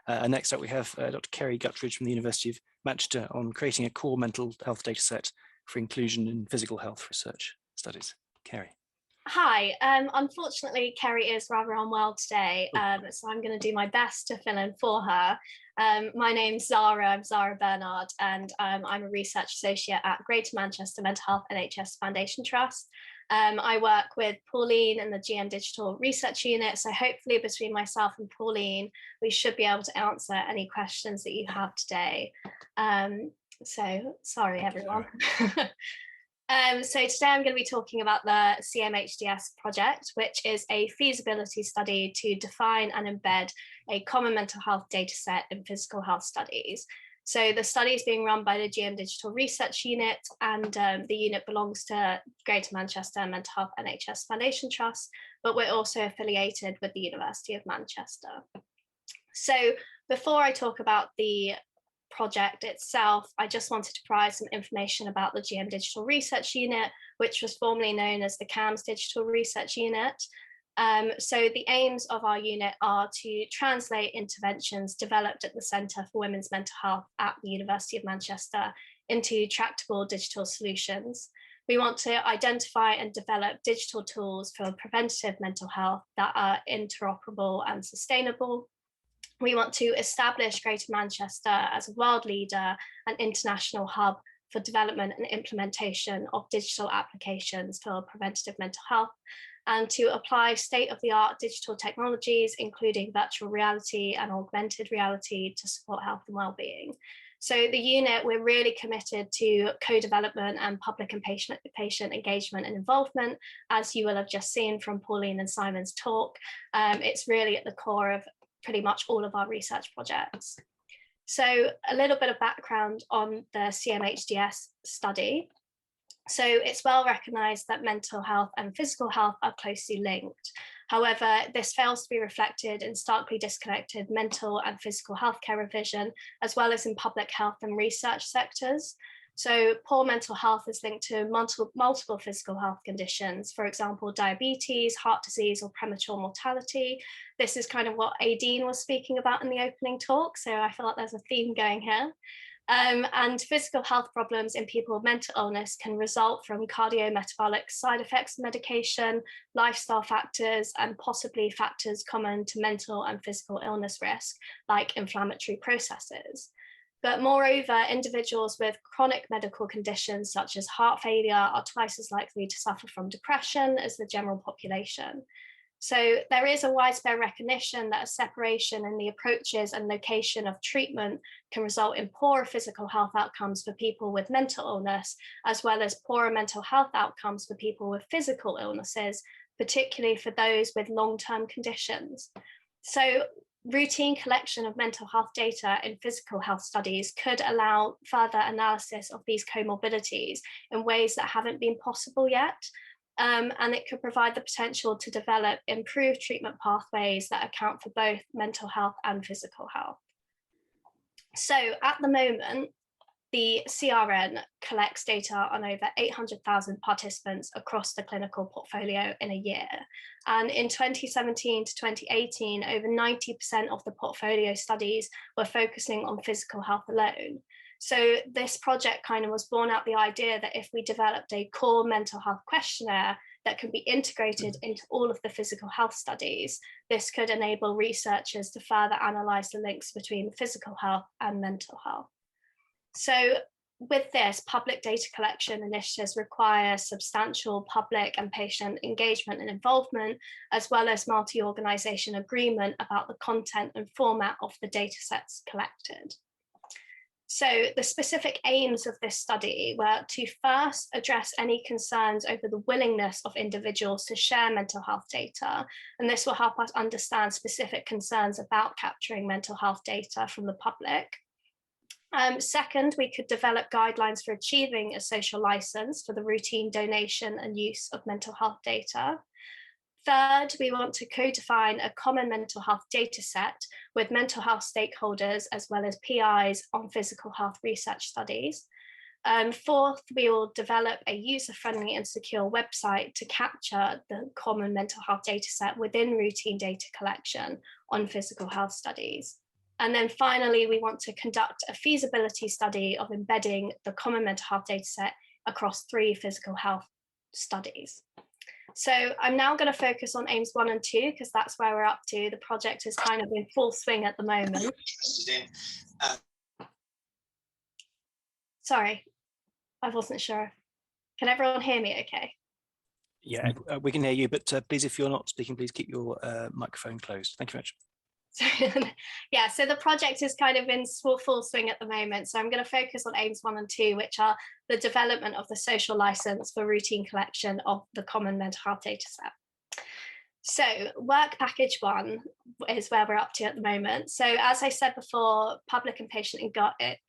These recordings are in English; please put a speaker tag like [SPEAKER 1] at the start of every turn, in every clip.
[SPEAKER 1] And next up, we have Dr. Kerry Gutridge from the University of Manchester on creating a core mental health data set for inclusion in physical health research studies. Kerry.
[SPEAKER 2] Hi, unfortunately, Kerry is rather unwell today, so I'm going to do my best to fill in for her. My name's Zara, I'm Zara Bernard, and I'm a research associate at Greater Manchester Mental Health NHS Foundation Trust. I work with Pauline in the GM Digital Research Unit, so hopefully between myself and Pauline, we should be able to answer any questions that you have today. So sorry, everyone. So today I'm going to be talking about the CMHDS project, which is a feasibility study to define and embed a common mental health data set in physical health studies. So the study is being run by the GM Digital Research Unit, and the unit belongs to Greater Manchester Mental Health NHS Foundation Trust, but we're also affiliated with the University of Manchester. So before I talk about the project itself, I just wanted to provide some information about the GM Digital Research Unit, which was formerly known as the CAMS Digital Research Unit. So the aims of our unit are to translate interventions developed at the Centre for Women's Mental Health at the University of Manchester into tractable digital solutions. We want to identify and develop digital tools for preventative mental health that are interoperable and sustainable. We want to establish Greater Manchester as a world leader and international hub for development and implementation of digital applications for preventative mental health, and to apply state-of-the-art digital technologies, including virtual reality and augmented reality, to support health and well-being. So the unit, we're really committed to co-development and public and patient engagement and involvement, as you will have just seen from Pauline and Simon's talk. It's really at the core of pretty much all of our research projects. So a little bit of background on the CMHDS study. So it's well recognised that mental health and physical health are closely linked. However, this fails to be reflected in starkly disconnected mental and physical healthcare revision, as well as in public health and research sectors. So poor mental health is linked to multiple physical health conditions, for example, diabetes, heart disease, or premature mortality. This is kind of what Aideen was speaking about in the opening talk, so I feel like there's a theme going here. And physical health problems in people with mental illness can result from cardiometabolic side effects of medication, lifestyle factors, and possibly factors common to mental and physical illness risk, like inflammatory processes. But moreover, individuals with chronic medical conditions such as heart failure are twice as likely to suffer from depression as the general population. So there is a widespread recognition that a separation in the approaches and location of treatment can result in poorer physical health outcomes for people with mental illness, as well as poorer mental health outcomes for people with physical illnesses, particularly for those with long-term conditions. So routine collection of mental health data in physical health studies could allow further analysis of these comorbidities in ways that haven't been possible yet. And it could provide the potential to develop improved treatment pathways that account for both mental health and physical health. So at the moment, the CRN collects data on over 800,000 participants across the clinical portfolio in a year. And in 2017 to 2018, over 90% of the portfolio studies were focusing on physical health alone. So this project kind of was born out the idea that if we developed a core mental health questionnaire that can be integrated into all of the physical health studies, this could enable researchers to further analyse the links between physical health and mental health. So with this, public data collection initiatives require substantial public and patient engagement and involvement, as well as multi-organisation agreement about the content and format of the data sets collected. So the specific aims of this study were to first address any concerns over the willingness of individuals to share mental health data, and this will help us understand specific concerns about capturing mental health data from the public. Second, we could develop guidelines for achieving a social license for the routine donation and use of mental health data. Third, we want to co-define a common mental health data set with mental health stakeholders as well as PIs on physical health research studies. Fourth, we will develop a user-friendly and secure website to capture the common mental health data set within routine data collection on physical health studies. And then finally, we want to conduct a feasibility study of embedding the common mental health dataset across 3 physical health studies. So I'm now going to focus on aims 1 and 2 because that's where we're up to. The project is kind of in full swing at the moment. Sorry, I wasn't sure. Can everyone hear me okay?
[SPEAKER 1] Yeah, we can hear you, but please, if you're not speaking, please keep your microphone closed. Thank you very much.
[SPEAKER 2] Yeah, so the project is kind of in full swing at the moment. So I'm going to focus on aims 1 and 2, which are the development of the social license for routine collection of the common mental health dataset. So work package 1 is where we're up to at the moment. So as I said before, public and patient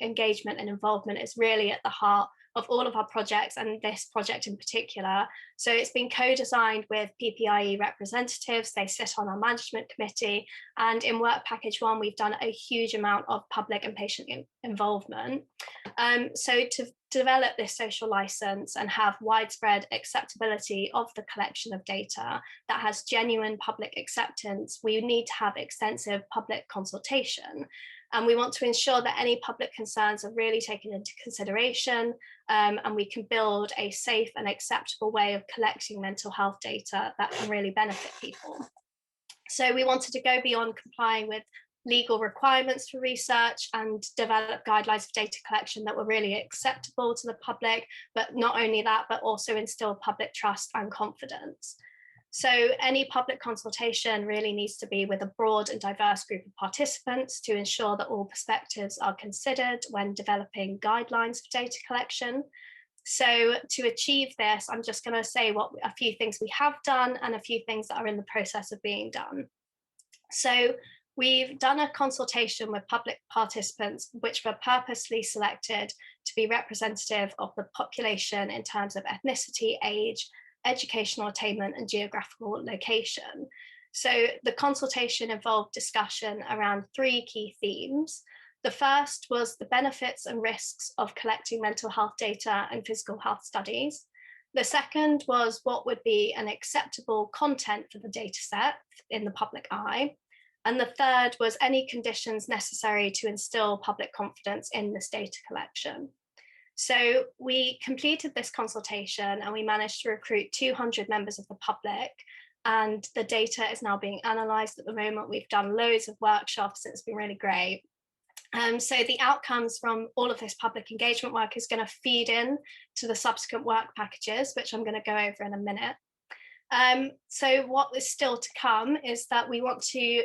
[SPEAKER 2] engagement and involvement is really at the heart of all of our projects, and this project in particular. So it's been co-designed with PPIE representatives. They sit on our management committee, and in work package 1, we've done a huge amount of public and patient involvement. So to develop this social license and have widespread acceptability of the collection of data that has genuine public acceptance, we need to have extensive public consultation. And we want to ensure that any public concerns are really taken into consideration, and we can build a safe and acceptable way of collecting mental health data that can really benefit people. So we wanted to go beyond complying with legal requirements for research and develop guidelines for data collection that were really acceptable to the public, but not only that, but also instill public trust and confidence. So any public consultation really needs to be with a broad and diverse group of participants to ensure that all perspectives are considered when developing guidelines for data collection. So to achieve this, I'm just going to say a few things we have done and a few things that are in the process of being done. So we've done a consultation with public participants, which were purposely selected to be representative of the population in terms of ethnicity, age, educational attainment, and geographical location. So the consultation involved discussion around 3 key themes. The first was the benefits and risks of collecting mental health data and physical health studies. The second was what would be an acceptable content for the data set in the public eye. And the third was any conditions necessary to instill public confidence in this data collection. So we completed this consultation and we managed to recruit 200 members of the public, and the data is now being analysed at the moment. We've done loads of workshops, it's been really great. So the outcomes from all of this public engagement work is going to feed in to the subsequent work packages, which I'm going to go over in a minute. So what is still to come is that we want to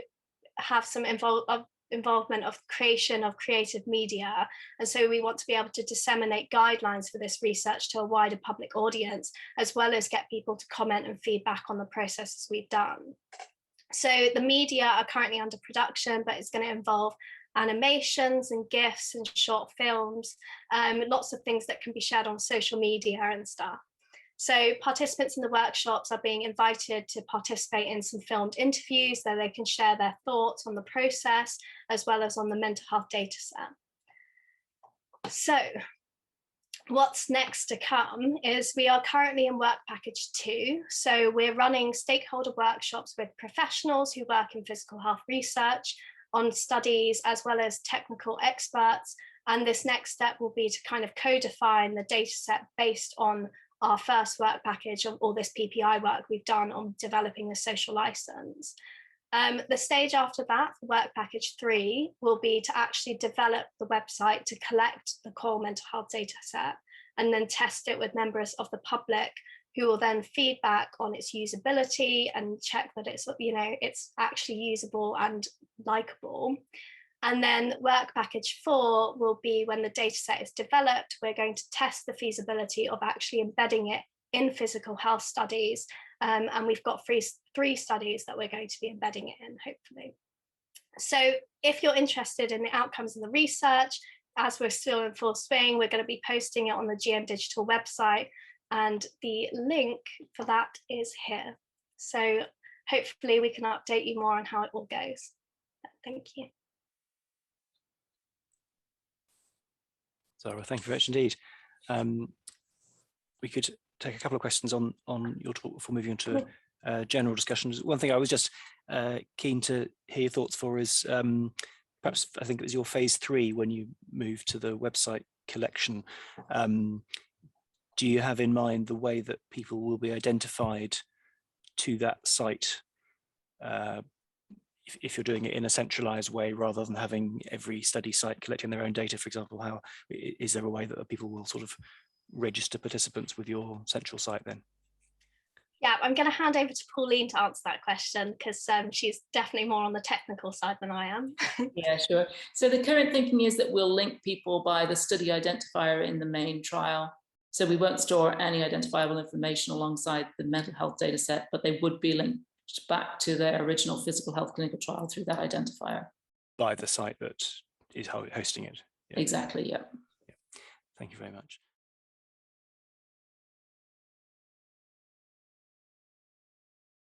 [SPEAKER 2] have some involvement of creation of creative media. And so we want to be able to disseminate guidelines for this research to a wider public audience, as well as get people to comment and feedback on the processes we've done. So the media are currently under production, but it's going to involve animations and GIFs and short films, lots of things that can be shared on social media and stuff. So participants in the workshops are being invited to participate in some filmed interviews so they can share their thoughts on the process as well as on the mental health data set. So what's next to come is we are currently in work package 2. So we're running stakeholder workshops with professionals who work in physical health research on studies as well as technical experts. And this next step will be to kind of co-define the data set based on our first work package of all this PPI work we've done on developing the social license. The stage after that, work package 3, will be to actually develop the website to collect the core mental health data set and then test it with members of the public who will then feedback on its usability and check that it's, it's actually usable and likable. And then work package 4 will be when the data set is developed, we're going to test the feasibility of actually embedding it in physical health studies. And we've got 3 studies that we're going to be embedding it in, hopefully. So if you're interested in the outcomes of the research, as we're still in full swing, we're going to be posting it on the GM Digital website. And the link for that is here. So hopefully we can update you more on how it all goes. Thank you.
[SPEAKER 1] Zara, thank you very much indeed. We could take a couple of questions on your talk before moving on to general discussions. One thing I was just keen to hear your thoughts for is perhaps I think it was your phase 3 when you moved to the website collection. Do you have in mind the way that people will be identified to that site if you're doing it in a centralized way rather than having every study site collecting their own data, for example? How is there a way that people will sort of register participants with your central site then?
[SPEAKER 2] Yeah, I'm going to hand over to Pauline to answer that question, because she's definitely more on the technical side than I am.
[SPEAKER 3] Yeah, sure. So the current thinking is that we'll link people by the study identifier in the main trial. So we won't store any identifiable information alongside the mental health data set, but they would be linked back to their original physical health clinical trial through that identifier.
[SPEAKER 1] By the site that is hosting it.
[SPEAKER 3] Yeah. Exactly, yeah.
[SPEAKER 1] Thank you very much.